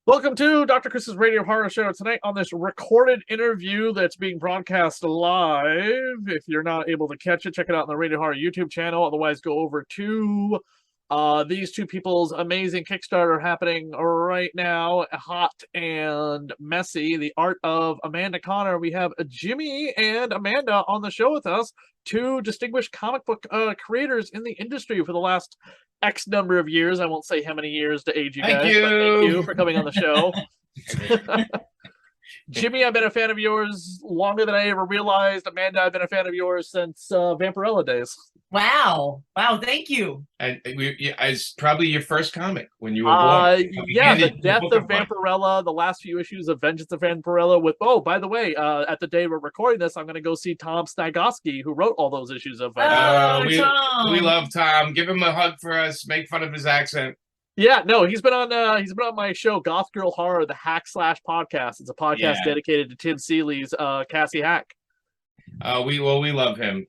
Welcome to Dr. Chris's Radio Horror Show. Tonight on this recorded interview that's being broadcast live. If you're not able to catch it, check it out on the Radio Horror YouTube channel. Otherwise, go over to these two people's amazing Kickstarter happening right now. Hot and Messy, the art of Amanda Connor. We have Jimmy and Amanda on the show with us, two distinguished comic book creators in the industry for the last X number of years. I won't say how many years to age you guys, but thank you for coming on the show. Jimmy, I've been a fan of yours longer than I ever realized. Amanda, I've been a fan of yours since Vampirella days. Wow. Thank you. And it's probably your first comic when you were born. Yeah, the death of Vampirella, the last few issues of Vengeance of Vampirella. By the way, at the day we're recording this, I'm going to go see Tom Stagowski, who wrote all those issues of we love Tom. Give him a hug for us. Make fun of his accent. Yeah, no, he's been on my show, Goth Girl Horror, the Hack / podcast. It's a podcast dedicated to Tim Seeley's Cassie Hack. We love him.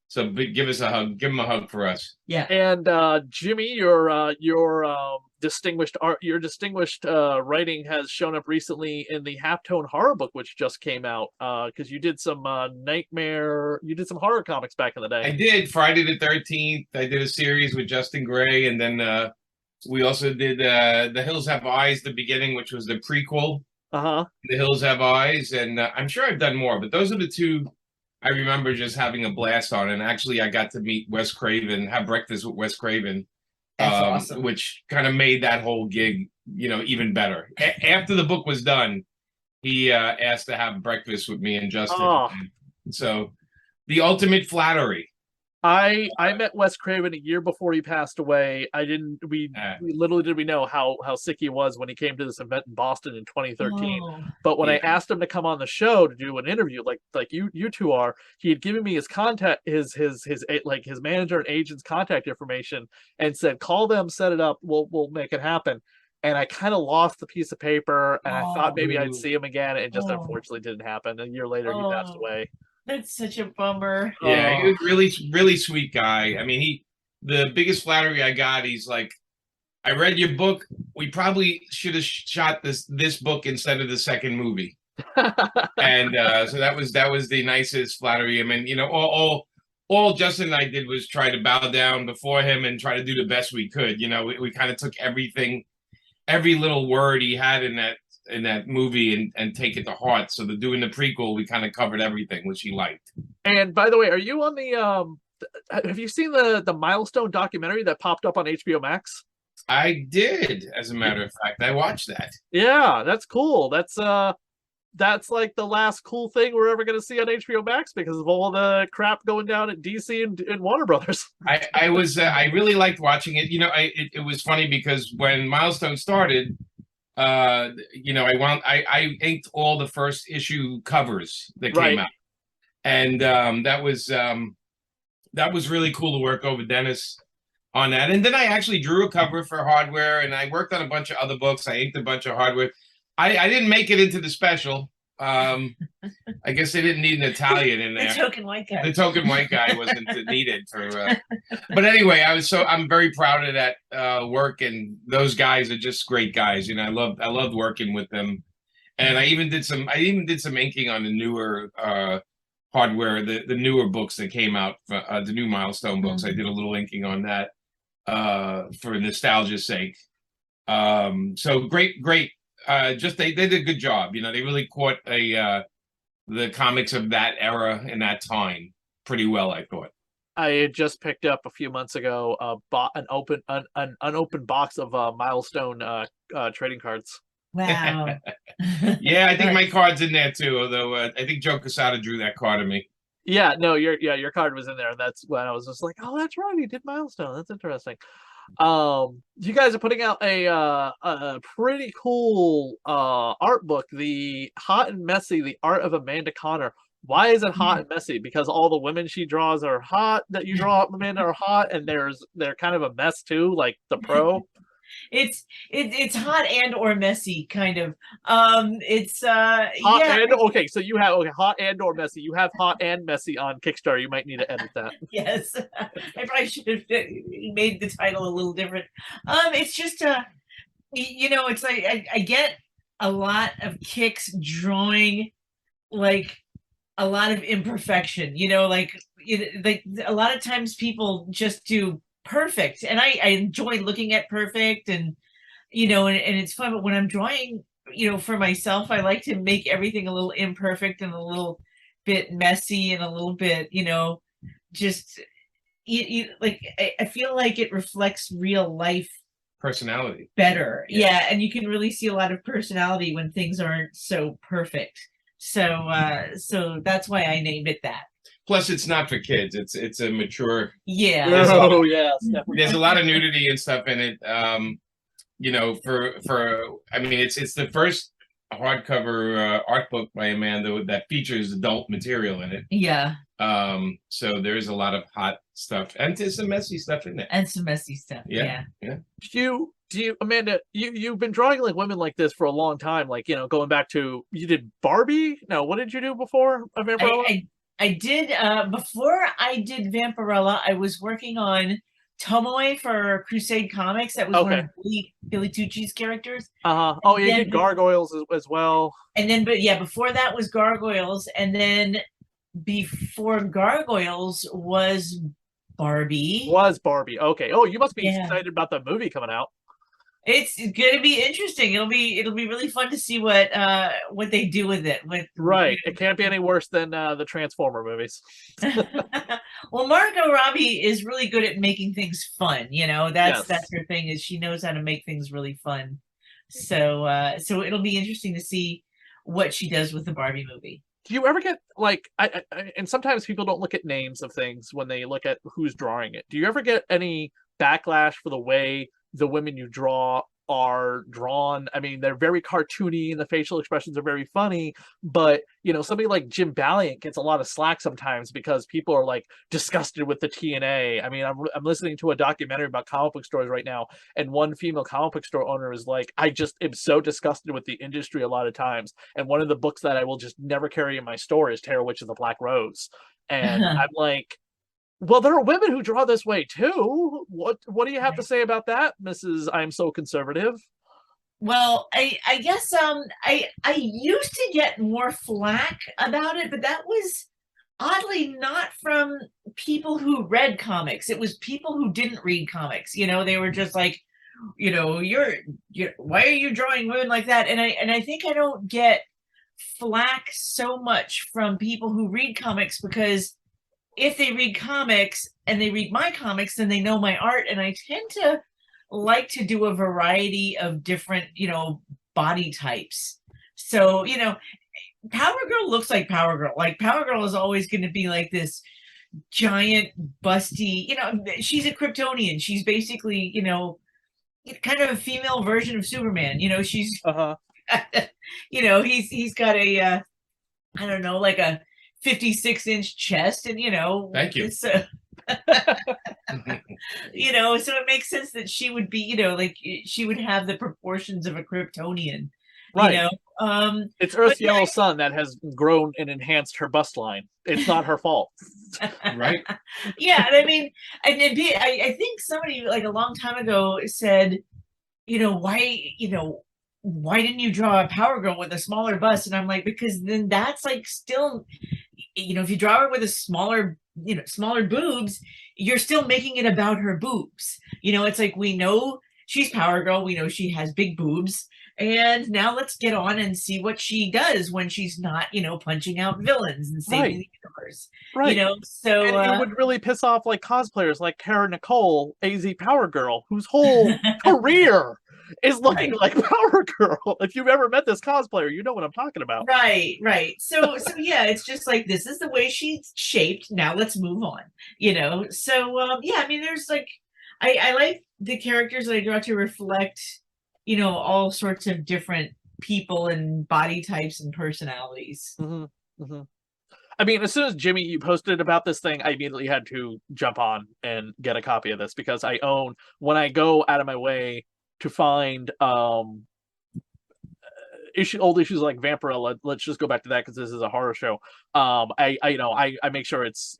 So give us a hug. Give him a hug for us. Yeah. And Jimmy, your distinguished writing has shown up recently in the Halftone Horror Book, which just came out. Because you did some horror comics back in the day. I did Friday the 13th. I did a series with Justin Gray, and then we also did The Hills Have Eyes, the beginning, which was the prequel. The Hills Have Eyes, and I'm sure I've done more, but those are the two I remember just having a blast on. And actually, I got to meet Wes Craven, have breakfast with Wes Craven, awesome. Which kind of made that whole gig, even better. After the book was done, he asked to have breakfast with me and Justin. So, the ultimate flattery. I met Wes Craven a year before he passed away. We literally didn't know how sick he was when he came to this event in Boston in 2013. But when I asked him to come on the show to do an interview, like you two are, he had given me his contact, his manager and agent's contact information, and said, "Call them, set it up. We'll make it happen." And I kind of lost the piece of paper, and I thought maybe I'd see him again. It just unfortunately didn't happen. A year later, he passed away. That's such a bummer. Yeah, he was really, really sweet guy. I mean, the biggest flattery I got, he's like, I read your book. We probably should have shot this book instead of the second movie. And so that was the nicest flattery. I mean, all Justin and I did was try to bow down before him and try to do the best we could. We kind of took everything, every little word he had in that movie and take it to heart. So doing the prequel, we kind of covered everything, which he liked. And by the way, are you on the have you seen the Milestone documentary that popped up on HBO Max? I did, as a matter of fact. I watched that. Yeah, that's cool. That's like the last cool thing we're ever going to see on HBO Max because of all the crap going down at DC and Warner Brothers. I really liked watching it. It was funny because when Milestone started, I inked all the first issue covers that came out, and that was really cool to work over Dennis on that. And then I actually drew a cover for Hardware, and I worked on a bunch of other books. I inked a bunch of Hardware. I didn't make it into the special. I guess they didn't need an Italian in there. The token white guy. The token white guy wasn't needed for. But anyway, I'm very proud of that work, and those guys are just great guys. I loved working with them, and I even did some inking on the newer Hardware, the newer books that came out, the new Milestone books. I did a little inking on that for nostalgia's sake. So great. They did a good job. They really caught the comics of that era and that time pretty well, I thought. I had just picked up a few months ago an unopened box of Milestone trading cards. Wow. Yeah, I think my card's in there too. Although I think Joe Quesada drew that card of me. Yeah, no, your card was in there. And that's when I was just like, oh, that's right, he did Milestone. That's interesting. You guys are putting out a pretty cool art book, the Hot and Messy, the art of Amanda Connor. Why is it hot and messy? Because all the women she draws are hot that you draw, Amanda, are hot, and they're kind of a mess too, like the pro. It's hot and or messy, kind of. It's hot and okay. So you have hot and or messy. You have hot and messy on Kickstarter. You might need to edit that. Yes, I probably should have made the title a little different. It's just You know, it's like I get a lot of kicks drawing like a lot of imperfection, you know, like a lot of times people just do perfect, and I enjoy looking at perfect, and you know, and it's fun. But when I'm drawing, you know, for myself, I like to make everything a little imperfect and a little bit messy and a little bit, you know, just like I feel like it reflects real life Personality. better. Yeah. Yeah, and you can really see a lot of personality when things aren't so perfect. So that's why I named it that. Plus, it's not for kids. It's a mature. Yeah. Oh yes, definitely. There's a lot of nudity and stuff in it. You know, I mean, it's the first hardcover art book by Amanda that features adult material in it. Yeah. So there's a lot of hot stuff and there's some messy stuff in there. And some messy stuff. Yeah. Do you, Amanda, you've been drawing like women like this for a long time, like, you know, going back to, you did Barbie? No, what did you do before Vampirella? I did before I did Vampirella, I was working on Tomoe for Crusade Comics. That was one of Billy Tucci's characters. Oh yeah, you did Gargoyles as well. And then, but yeah, before that was Gargoyles, and then before Gargoyles was Barbie. Okay. Oh, you must be excited about the movie coming out. It's gonna be interesting. It'll be really fun to see what they do with it. Right. It can't be any worse than the Transformer movies. Well, Margot Robbie is really good at making things fun. You know, that's her thing, is she knows how to make things really fun. So it'll be interesting to see what she does with the Barbie movie. Do you ever get like and sometimes people don't look at names of things when they look at who's drawing it. Do you ever get any backlash for the way the women you draw are drawn? I mean, they're very cartoony and the facial expressions are very funny, but you know, somebody like Jim Valiant gets a lot of slack sometimes because people are like disgusted with the TNA. I mean, I'm listening to a documentary about comic book stores right now, and one female comic book store owner is like, I just am so disgusted with the industry a lot of times, and one of the books that I will just never carry in my store is Terror Witch of the Black Rose. And I'm like, well, there are women who draw this way too. What do you have to say about that, Mrs. I'm so conservative? Well, I guess I used to get more flack about it, but that was oddly not from people who read comics. It was people who didn't read comics. You know, they were just like, you know, you're why are you drawing women like that? And I think I don't get flack so much from people who read comics, because if they read comics and they read my comics, then they know my art, and I tend to like to do a variety of different, you know, body types. So, you know, Power Girl looks like Power Girl. Like, Power Girl is always going to be like this giant, busty, you know, she's a Kryptonian. She's basically, you know, kind of a female version of Superman. You know, she's, you know, he's got a, I don't know, like a 56-inch chest, and you know, thank you. So, you know, so it makes sense that she would be, you know, like she would have the proportions of a Kryptonian, right? You know, it's Earth's yellow sun that has grown and enhanced her bust line. It's not her fault, right? Yeah, and I mean, and I think somebody like a long time ago said, you know, why didn't you draw a Power Girl with a smaller bust? And I'm like, because then that's like still, you know, if you draw her with a smaller, you know, smaller boobs, you're still making it about her boobs. You know, it's like, we know she's Power Girl, we know she has big boobs, and now let's get on and see what she does when she's not, you know, punching out villains and saving the universe. Right. You know, so and it would really piss off like cosplayers like Kara Nicole, AZ Power Girl, whose whole career is looking like Power Girl. If you've ever met this cosplayer, you know what I'm talking about. Right. So yeah, it's just like, this is the way she's shaped. Now let's move on. You know. So yeah, I mean, there's like, I like the characters that I draw to reflect, you know, all sorts of different people and body types and personalities. I mean, as soon as Jimmy, you posted about this thing, I immediately had to jump on and get a copy of this, because I own, when I go out of my way to find old issues like Vampirella. Let's just go back to that because this is a horror show. I make sure it's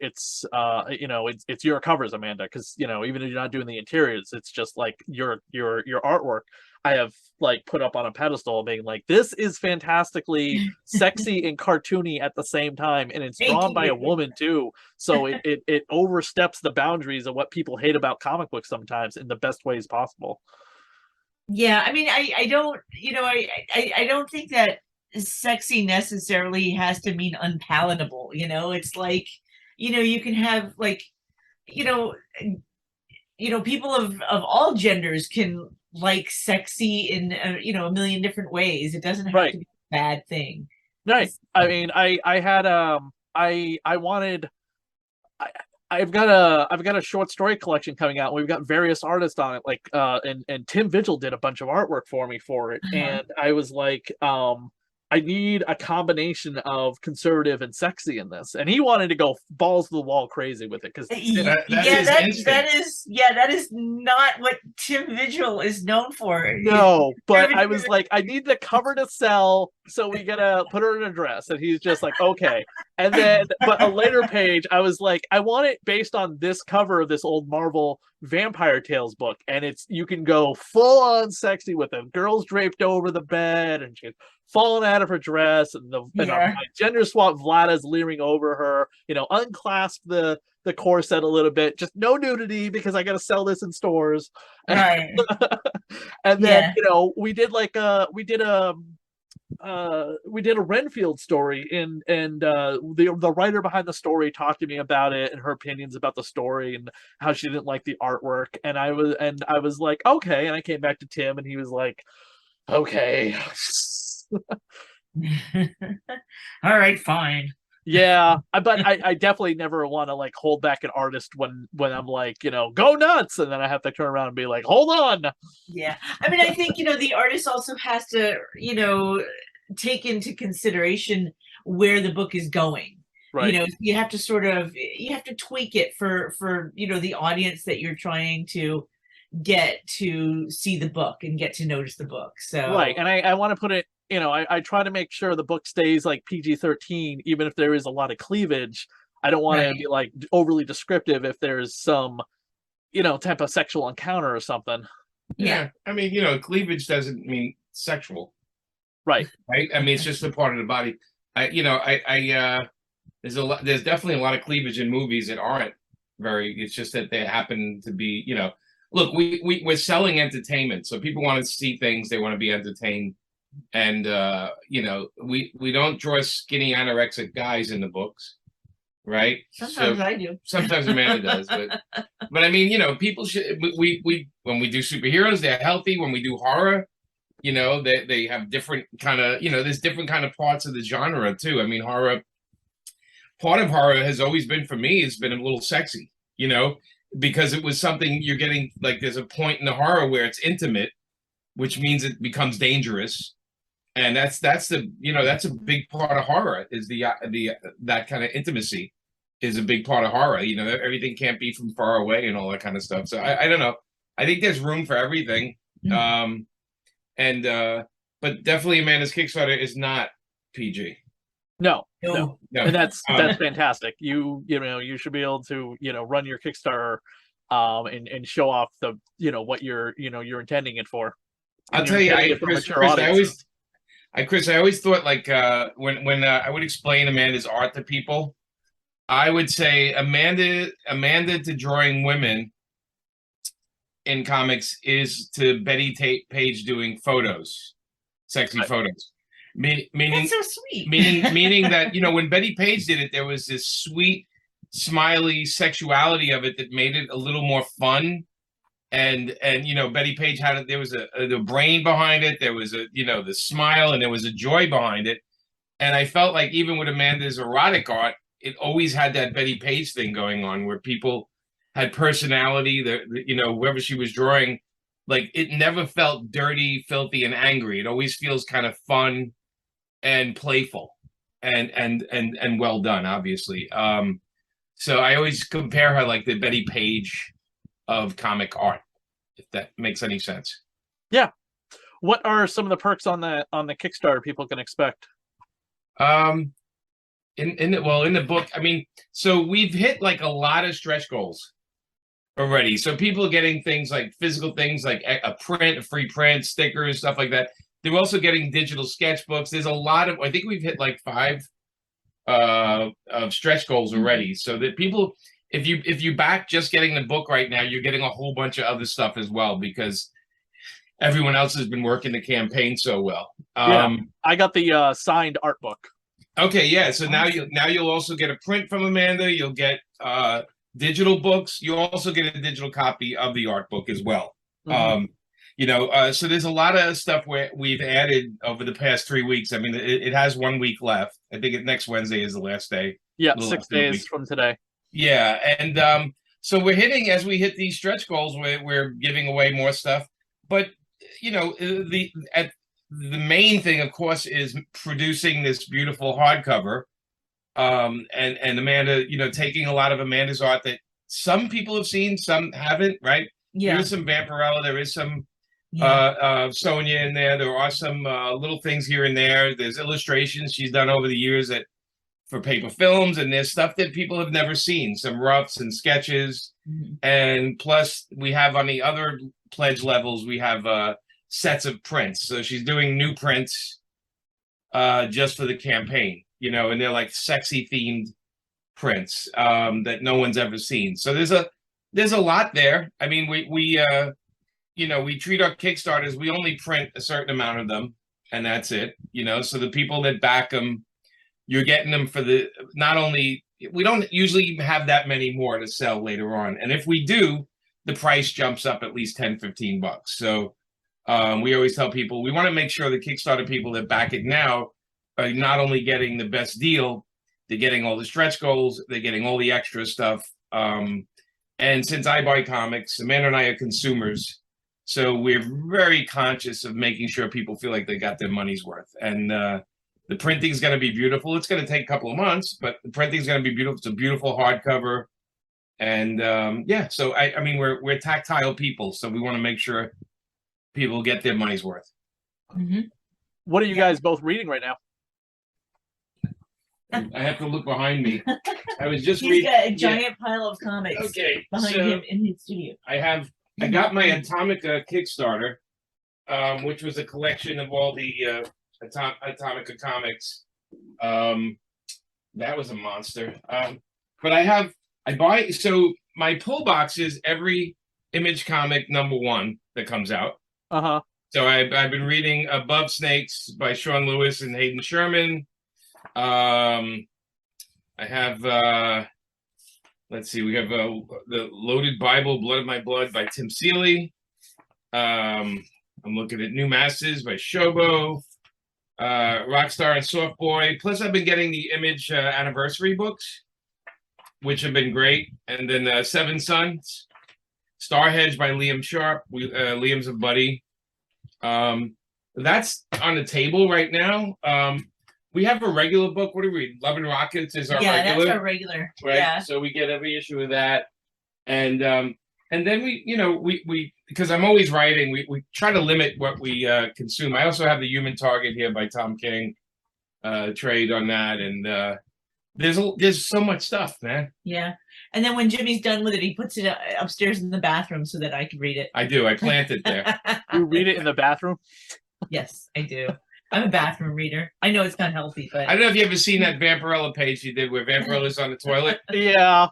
your covers, Amanda, because even if you're not doing the interiors, it's just like your artwork. I have like put up on a pedestal, being like, this is fantastically sexy and cartoony at the same time, and it's drawn by a woman too. So it oversteps the boundaries of what people hate about comic books sometimes in the best ways possible. Yeah, I mean, I don't, I don't think that sexy necessarily has to mean unpalatable. It's like, you can have like, people of all genders can like sexy in a million different ways. It doesn't have to be a bad thing. Right. I mean, I had I wanted. I've got a short story collection coming out. We've got various artists on it, like and Tim Vigil did a bunch of artwork for me for it, and I was like, I need a combination of conservative and sexy in this, and he wanted to go balls to the wall crazy with it because that is not what Tim Vigil is known for. No, but I was like, I need the cover to sell, so we gotta put her in a dress, and he's just like, okay. And then, but a later page, I was like, I want it based on this cover of this old Marvel Vampire Tales book, and you can go full on sexy with them, girls draped over the bed, and she's falling out of her dress, and my gender swap Vlada's leering over her, unclasp the corset a little bit, just no nudity because I gotta sell this in stores. Right. And then we did a Renfield story, and the writer behind the story talked to me about it and her opinions about the story and how she didn't like the artwork, and I was like, okay, and I came back to Tim and he was like, okay. All right, fine. Yeah, but I definitely never want to like hold back an artist when I'm like, go nuts, and then I have to turn around and be like, hold on. Yeah, I mean, I think the artist also has to take into consideration where the book is going. Right. You have to tweak it for the audience that you're trying to get to see the book and get to notice the book. So right, and I want to put it. I try to make sure the book stays like PG-13, even if there is a lot of cleavage. I don't want to be like overly descriptive if there's some, type of sexual encounter or something. Yeah. I mean, cleavage doesn't mean sexual. Right. Right. I mean, it's just a part of the body. There's definitely a lot of cleavage in movies that aren't it's just that they happen to be, look, we're selling entertainment. So people want to see things, they want to be entertained. And we don't draw skinny anorexic guys in the books, right? Sometimes I do. Sometimes Amanda does, but I mean, people should. We when we do superheroes, they're healthy. When we do horror, they have different kind of there's different kind of parts of the genre too. I mean, part of horror has always been, for me, it's been a little sexy, because it was something you're getting, like there's a point in the horror where it's intimate, which means it becomes dangerous. And that's a big part of horror, is that kind of intimacy is a big part of horror. Everything can't be from far away and all that kind of stuff. So I don't know. I think there's room for everything. But definitely Amanda's Kickstarter is not PG. No. And that's fantastic. You should be able to, run your Kickstarter and show off the, what you're intending it for. I'll tell you, Chris, I always thought, like, when I would explain Amanda's art to people, I would say Amanda to drawing women in comics is to Betty Page doing photos, sexy photos. Meaning, that's so sweet. meaning that when Betty Page did it, there was this sweet, smiley sexuality of it that made it a little more fun. And Betty Page there was the brain behind it. There was the smile, and there was a joy behind it. And I felt like even with Amanda's erotic art, it always had that Betty Page thing going on, where people had personality. Whoever she was drawing, like, it never felt dirty, filthy, and angry. It always feels kind of fun and playful, and well done, obviously. So I always compare her like the Betty Page of comic art, if that makes any sense. Yeah. What are some of the perks on the Kickstarter people can expect? In the book, I mean, so we've hit like a lot of stretch goals already. So people are getting things like physical things like a print, a free print, stickers, stuff like that. They're also getting digital sketchbooks. There's a lot of, I think we've hit like 5 of stretch goals already. So that people, if you back just getting the book right now, you're getting a whole bunch of other stuff as well, because everyone else has been working the campaign so well. Yeah, I got the signed art book. Okay, yeah. So now you'll also get a print from Amanda. You'll get digital books. You'll also get a digital copy of the art book as well. Mm-hmm. So there's a lot of stuff where we've added over the past 3 weeks. I mean, it has 1 week left. I think next Wednesday is the last day. Yeah, 6 days from today. Yeah, and so as we hit these stretch goals, we're giving away more stuff. But the main thing, of course, is producing this beautiful hardcover. And Amanda, taking a lot of Amanda's art that some people have seen, some haven't, right? Yeah. There is some Vampirella, there is some Sonia in there. There are some little things here and there. There's illustrations she's done over the years for paper films, and there's stuff that people have never seen, some roughs and sketches. Mm-hmm. And plus we have on the other pledge levels, we have sets of prints. So she's doing new prints just for the campaign, and they're like sexy themed prints that no one's ever seen. So there's a lot there. I mean, we treat our Kickstarters, we only print a certain amount of them, and that's it. So the people that back them, you're getting them for not only, we don't usually have that many more to sell later on. And if we do, the price jumps up at least $10-15. So we always tell people, we want to make sure the Kickstarter people that back it now are not only getting the best deal, they're getting all the stretch goals, they're getting all the extra stuff. And since I buy comics, Amanda and I are consumers, so we're very conscious of making sure people feel like they got their money's worth. And the printing is going to be beautiful. It's going to take a couple of months, but the printing is going to be beautiful. It's a beautiful hardcover. And so I mean, we're tactile people, so we want to make sure people get their money's worth. Mm-hmm. What are you guys both reading right now? I have to look behind me. I was just He's got a giant pile of comics behind him in his studio. I got my Atomica Kickstarter, which was a collection of all the Atomica comics. That was a monster. But so my pull box is every Image comic #1 that comes out. Uh-huh. So I've been reading Above Snakes by Sean Lewis and Hayden Sherman. I have let's see, we have the Loaded Bible, Blood of My Blood by Tim Seeley. I'm looking at New Masters by Shobo, Rockstar and Soft Boy. Plus I've been getting the Image anniversary books, which have been great. And then Seven Sons, Starhedge by Liam Sharp. Liam's a buddy. That's on the table right now. We have a regular book. What do we read? Love and Rockets is our regular. Yeah, that's our regular. Right? Yeah. So we get every issue of that. And then we because I'm always writing, we try to limit what we consume. I also have the Human Target here by Tom King, trade on that. And there's so much stuff, man. Yeah. And then when Jimmy's done with it, he puts it upstairs in the bathroom so that I can read it. I do. I plant it there. You read it in the bathroom? Yes, I do. I'm a bathroom reader. I know it's not healthy, but I don't know if you ever seen that Vampirella page you did where Vampirella's on the toilet. Yeah.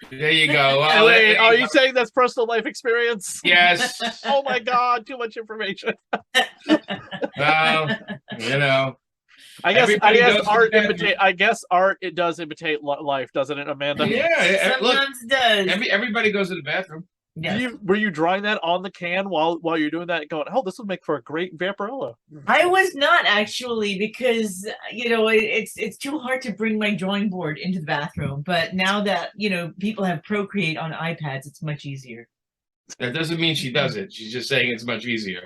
There you go. Wait, are you saying that's personal life experience? Yes. Oh my God, too much information. Well, I guess art it does imitate life, doesn't it, Amanda? Yeah, sometimes it does. Everybody goes to the bathroom. Yes. Were you drawing that on the can while you're doing that, going, "Oh, this would make for a great Vampirella"? I was not actually, because it's too hard to bring my drawing board into the bathroom. But now that people have Procreate on iPads, it's much easier. That doesn't mean she does it. She's just saying it's much easier.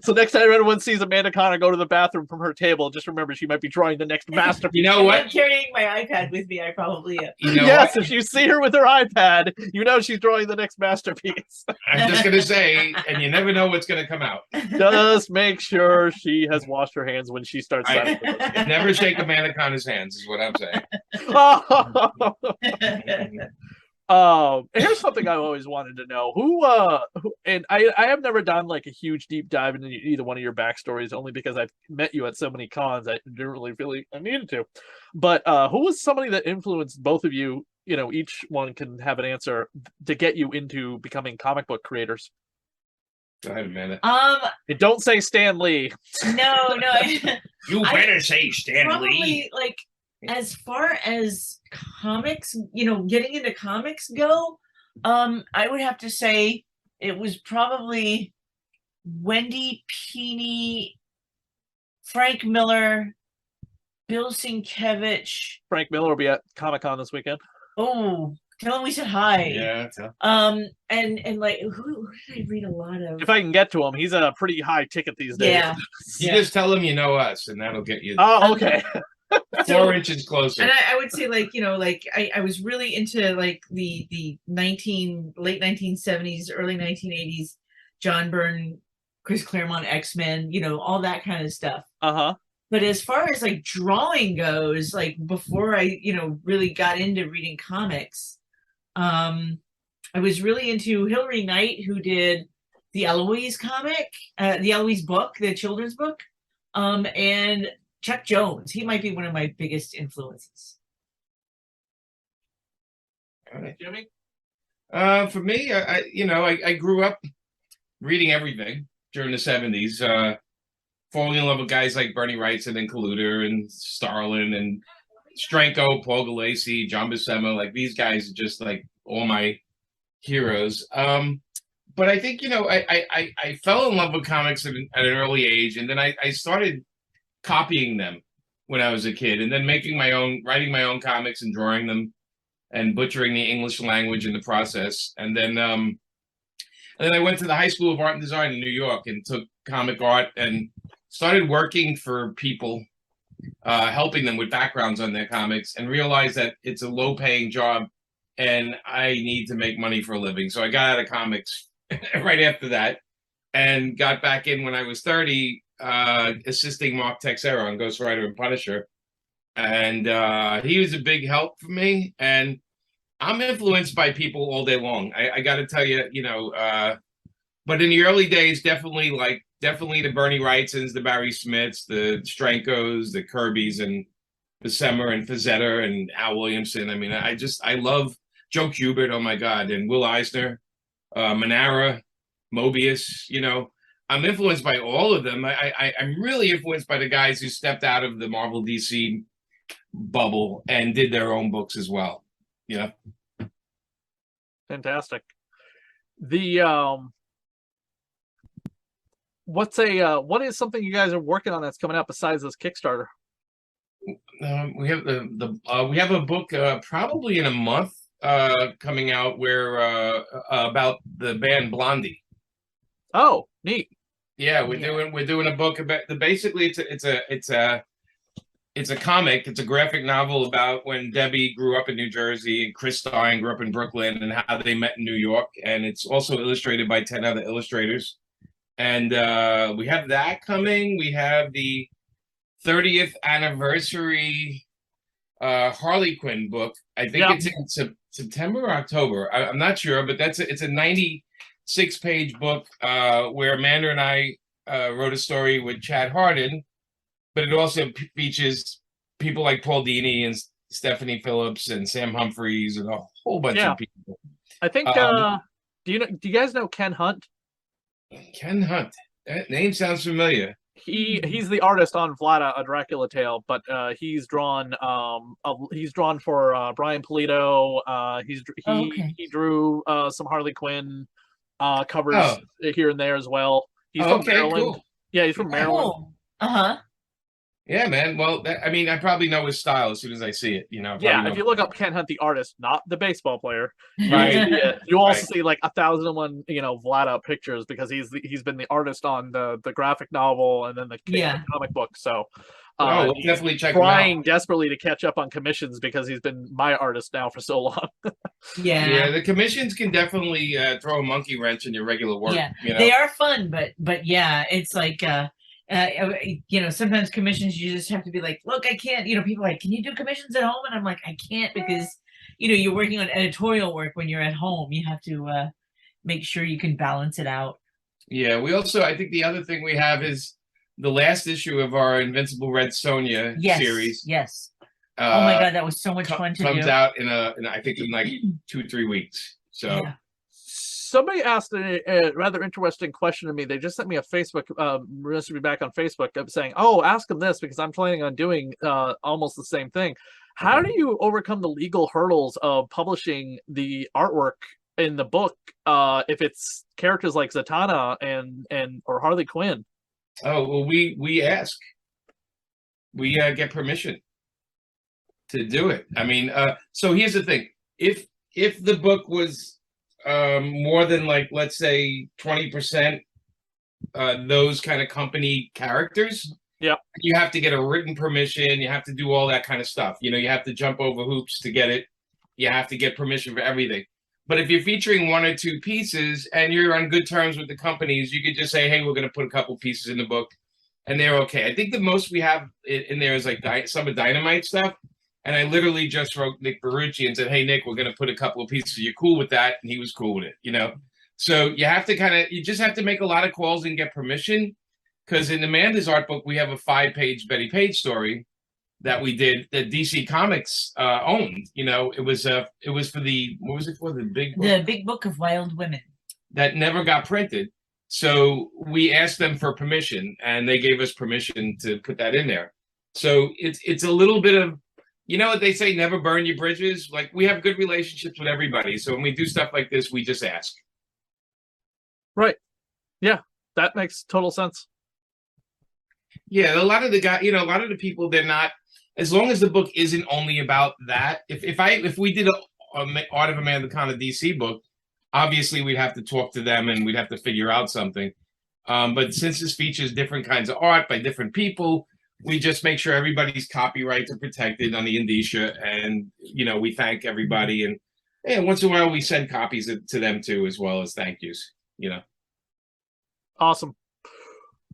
So next time anyone sees Amanda Connor go to the bathroom from her table, just remember she might be drawing the next masterpiece. You know If what? I'm carrying my iPad with me, I probably am. You know Yes, what? if you see her with her iPad, you know she's drawing the next masterpiece. I'm just gonna say, and you never know what's gonna come out. Just make sure she has washed her hands when she starts signing. Never shake Amanda Connor's hands, is what I'm saying. Here's something I always wanted to know. Who and I have never done like a huge deep dive into either one of your backstories, only because I've met you at so many cons I didn't really feel like I needed to. But who was somebody that influenced both of you? You know, each one can have an answer to get you into becoming comic book creators. Go ahead, Amanda. And don't say Stan Lee. No. You better say Stan Probably Lee. like as far as comics, getting into comics go, I would have to say it was probably Wendy Peeney, Frank Miller, Bill Sienkiewicz. Frank Miller will be at Comic-Con this weekend. Oh, tell him we said hi. Yeah. And like who did I read a lot of? If I can get to him, he's a pretty high ticket these days. Yeah. You just tell them you know us, and that'll get you Oh, okay. 4 inches closer. And I would say I was really into like the late 1970s, early 1980s, John Byrne, Chris Claremont, X-Men, all that kind of stuff. Uh-huh. But as far as like drawing goes, like before I, really got into reading comics, I was really into Hilary Knight, who did the Eloise comic, the Eloise book, the children's book, and Chuck Jones. He might be one of my biggest influences. Jimmy? For me, I grew up reading everything during the 70s, falling in love with guys like Bernie Wrightson and Kaluta and Starlin and Stranko, Paul Galassi, John Buscema. Like these guys are just like all my heroes. But I think, I fell in love with comics at an early age, and then I started copying them when I was a kid, and then writing my own comics and drawing them and butchering the English language in the process. And then I went to the High School of Art and Design in New York and took comic art and started working for people, helping them with backgrounds on their comics, and realized that it's a low-paying job and I need to make money for a living. So I got out of comics right after that and got back in when I was 30, assisting Mark Texeira on Ghost Rider and Punisher. And he was a big help for me. And I'm influenced by people all day long. I got to tell you, but in the early days, definitely the Bernie Wrightsons, the Barry Smiths, the Strankos, the Kirbys, and Buscema and Fazetta and Al Williamson. I mean, I love Joe Kubert. Oh my God. And Will Eisner, Manara, Mobius, I'm influenced by all of them. I'm really influenced by the guys who stepped out of the Marvel DC bubble and did their own books as well. Fantastic. The what is something you guys are working on that's coming out besides this Kickstarter? We have we have a book probably in a month coming out where about the band Blondie. Oh, neat. Yeah, we're doing a book about basically it's a comic, it's a graphic novel about when Debbie grew up in New Jersey and Chris Stein grew up in Brooklyn and how they met in New York, and it's also illustrated by 10 other illustrators. And we have that coming. We have the 30th anniversary Harley Quinn book. I think it's in September or October. I'm not sure, but it's a 96-page book where Amanda and I wrote a story with Chad Hardin, but it also features people like Paul Dini and Stephanie Phillips and Sam Humphries and a whole bunch of people. I think do you guys know Ken Hunt? Ken Hunt. That name sounds familiar. He's the artist on Vlada, a Dracula Tale, but he's drawn for Brian Pulido. He drew some Harley Quinn covers here and there as well. He's from Maryland. Cool. Yeah, he's from Maryland. Uh-huh. Yeah, man. Well, I mean, I probably know his style as soon as I see it. You know, I Yeah, probably if know. you look up Ken Hunt the artist, not the baseball player, you will Right. see it. You also Right. see like 1,001, Vlad pictures because he's been the artist on the graphic novel and then the Yeah. comic book. So Oh, we'll he's definitely check him out. trying desperately to catch up on commissions because he's been my artist now for so long. Yeah, Yeah. the commissions can definitely throw a monkey wrench in your regular work. Yeah. You know? They are fun, but yeah, it's like sometimes commissions you just have to be like, look, I can't, people are like, can you do commissions at home? And I'm like, I can't because you're working on editorial work when you're at home. You have to make sure you can balance it out. Yeah, we also, I think the other thing we have is the last issue of our Invincible Red Sonja Yes. series. Yes. Oh my God, that was so much fun to comes do. out in I think in like 2-3 weeks. So Yeah. Somebody asked a rather interesting question to me. They just sent me a Facebook message me back on Facebook of saying, "Oh, ask him this because I'm planning on doing almost the same thing." How do you overcome the legal hurdles of publishing the artwork in the book if it's characters like Zatanna and or Harley Quinn? Oh, well, we ask. We get permission to do it. I mean, so here's the thing. If the book was more than like, let's say 20% those kind of company characters, yeah, you have to get a written permission. You have to do all that kind of stuff. You have to jump over hoops to get it. You have to get permission for everything. But if you're featuring 1 or 2 pieces and you're on good terms with the companies, you could just say, hey, we're going to put a couple pieces in the book and they're okay. I think the most we have in there is like some of Dynamite stuff. And I literally just wrote Nick Barucci and said, hey, Nick, we're going to put a couple of pieces. Are you cool with that? And he was cool with it, So you have to you just have to make a lot of calls and get permission. Because in Amanda's art book, we have a 5-page Betty Page story that we did that DC Comics owned. It was for the, what was it for? The Big Book of Wild Women. That never got printed. So we asked them for permission and they gave us permission to put that in there. So it's a little bit of, what they say, never burn your bridges. Like, we have good relationships with everybody. So when we do stuff like this, we just ask. Right. Yeah, that makes total sense. Yeah, a lot of the people, they're not, as long as the book isn't only about that. If we did a Art of Amanda Khan DC book, obviously we'd have to talk to them and we'd have to figure out something. But since this features different kinds of art by different people, we just make sure everybody's copyrights are protected on the indicia, and we thank everybody, and once in a while we send copies to them too, as well as thank yous. Awesome.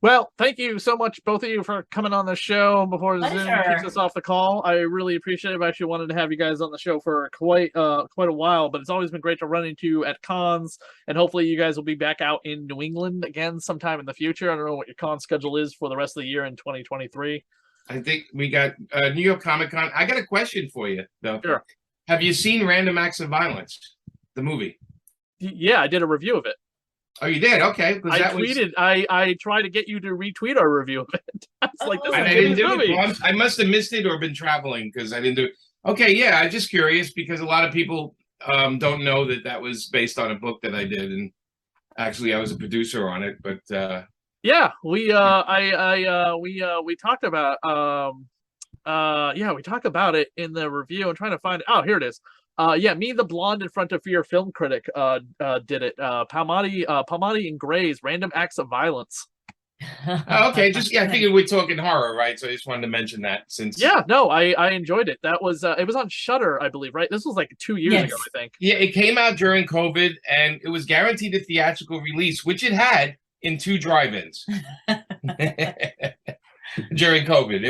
Well, thank you so much, both of you, for coming on the show before Zoom kicks us off the call. I really appreciate it. I actually wanted to have you guys on the show for quite a while, but it's always been great to run into you at cons, and hopefully you guys will be back out in New England again sometime in the future. I don't know what your con schedule is for the rest of the year in 2023. I think we got New York Comic Con. I got a question for you, though. Sure. Have you seen Random Acts of Violence, the movie? Yeah, I did a review of it. Oh, you did? Okay. I tweeted. I tried to get you to retweet our review of it. I was like, this is Jimmy's movie. Well, I must have missed it or been traveling because I didn't do it. Okay, yeah, I'm just curious because a lot of people don't know that was based on a book that I did, and actually I was a producer on it. But yeah, we talked about we talk about it in the review. I'm trying to find it. Oh, here it is. Yeah, me, the blonde in front of fear film critic, did it. Palmiotti and Gray's Random Acts of Violence. Okay, I figured we're talking horror, right? So I just wanted to mention that since. Yeah, no, I enjoyed it. That was it was on Shudder, I believe, right? This was like 2 years ago, I think. Yeah, it came out during COVID, and it was guaranteed a theatrical release, which it had in 2 drive-ins. During COVID,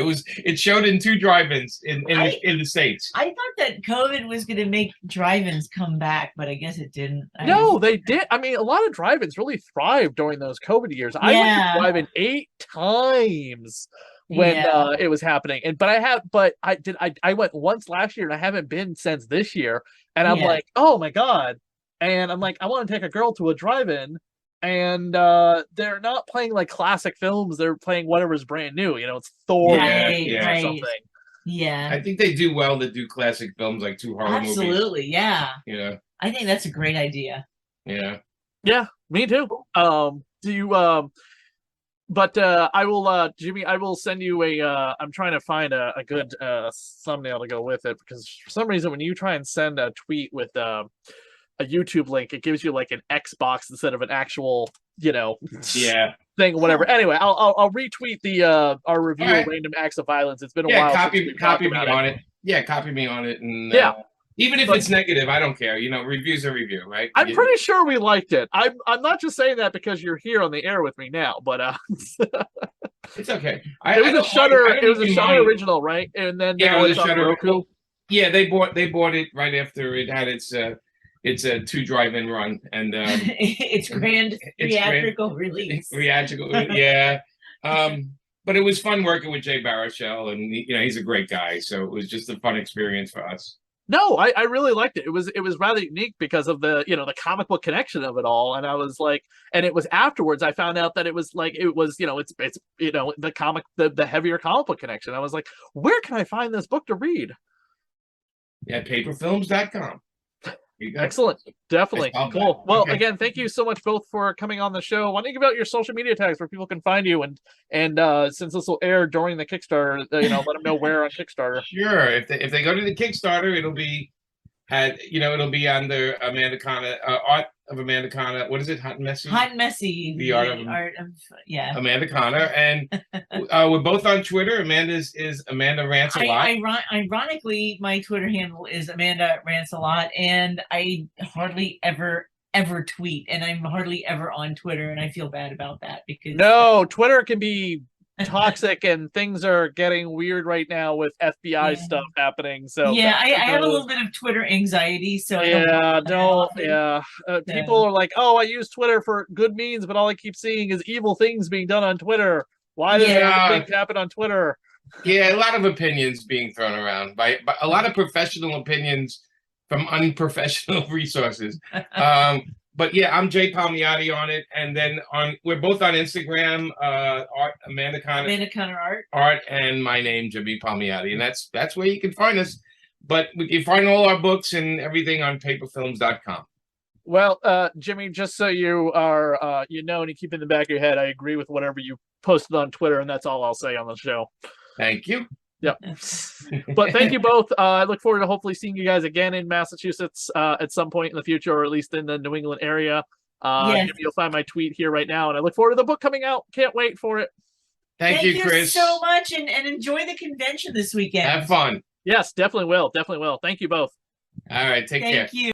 it showed in 2 drive-ins in the States. I thought that COVID was going to make drive-ins come back, but I guess it didn't. No, they did. I mean, a lot of drive-ins really thrived during those COVID years. I went to drive-in 8 times when it was happening, I went once last year, and I haven't been since this year. And I'm like, oh my God! And I'm like, I want to take a girl to a drive-in. And they're not playing like classic films, they're playing whatever's brand new, it's Thor or something. Yeah, I think they do well to do classic films like 2 horror movies. Absolutely, yeah. Yeah, I think that's a great idea. Yeah, me too. Do you But I will, Jimmy, I will send you I'm trying to find a good thumbnail to go with it, because for some reason when you try and send a tweet with a YouTube link, it gives you like an Xbox instead of an actual, Yeah. thing or whatever. Anyway, I'll retweet the our review All right. of Random Acts of Violence. It's been a Yeah, while copy since we talked me about on it. Yeah, copy me on it, and Yeah. even if But- it's negative, I don't care. Reviews are review, right? I'm pretty sure we liked it. I'm not just saying that because you're here on the air with me now, but It's okay. it was a Shudder. It was a Shudder mind. original, right? And then Yeah, now it was it's a on Shudder. Roku. Yeah, they bought it right after it had its a 2 drive-in run, and It's grand It's theatrical release. theatrical, yeah. But it was fun working with Jay Baruchel, and he's a great guy, so it was just a fun experience for us. No, I really liked it. It was rather unique because of the the comic book connection of it all, and I was like, and it was afterwards I found out that it was it's the comic, the heavier comic book connection. I was like, where can I find this book to read? At paperfilms.com. Excellent, definitely cool. Well, Okay. again, thank you so much both for coming on the show. Why don't you give out your social media tags where people can find you, and since this will air during the Kickstarter, let them know where on Kickstarter. Sure. If they go to the Kickstarter, it'll be it'll be on the Amanda Conna art of Amanda Conna. What is it? Hot and Messy. Hot and Messy. The art of yeah. Amanda Conna, and we're both on Twitter. Amanda's is Amanda Rants a Lot. Ironically, my Twitter handle is Amanda Rants a Lot, and I hardly ever tweet, and I'm hardly ever on Twitter, and I feel bad about that because No, Twitter can be toxic, and things are getting weird right now with FBI stuff happening. So yeah, I have a little bit of Twitter anxiety. So people are like, oh, I use Twitter for good means, but all I keep seeing is evil things being done on Twitter. Why does things happen on Twitter? Yeah, a lot of opinions being thrown around by a lot of professional opinions from unprofessional resources. But yeah, I'm Jay Palmiotti on it, and then we're both on Instagram, art Amanda Conna art, and my name Jimmy Palmiotti, and that's where you can find us. But we can find all our books and everything on paperfilms.com. Well, Jimmy, just so you are and you keep in the back of your head, I agree with whatever you posted on Twitter, and that's all I'll say on the show. Thank you. Yep. But thank you both. I look forward to hopefully seeing you guys again in Massachusetts at some point in the future, or at least in the New England area. Jimmy, you'll find my tweet here right now, and I look forward to the book coming out. Can't wait for it. Thank you, Chris, so much, and enjoy the convention this weekend. Have fun. Yes, definitely will. Definitely will. Thank you both. All right, take care. Thank you.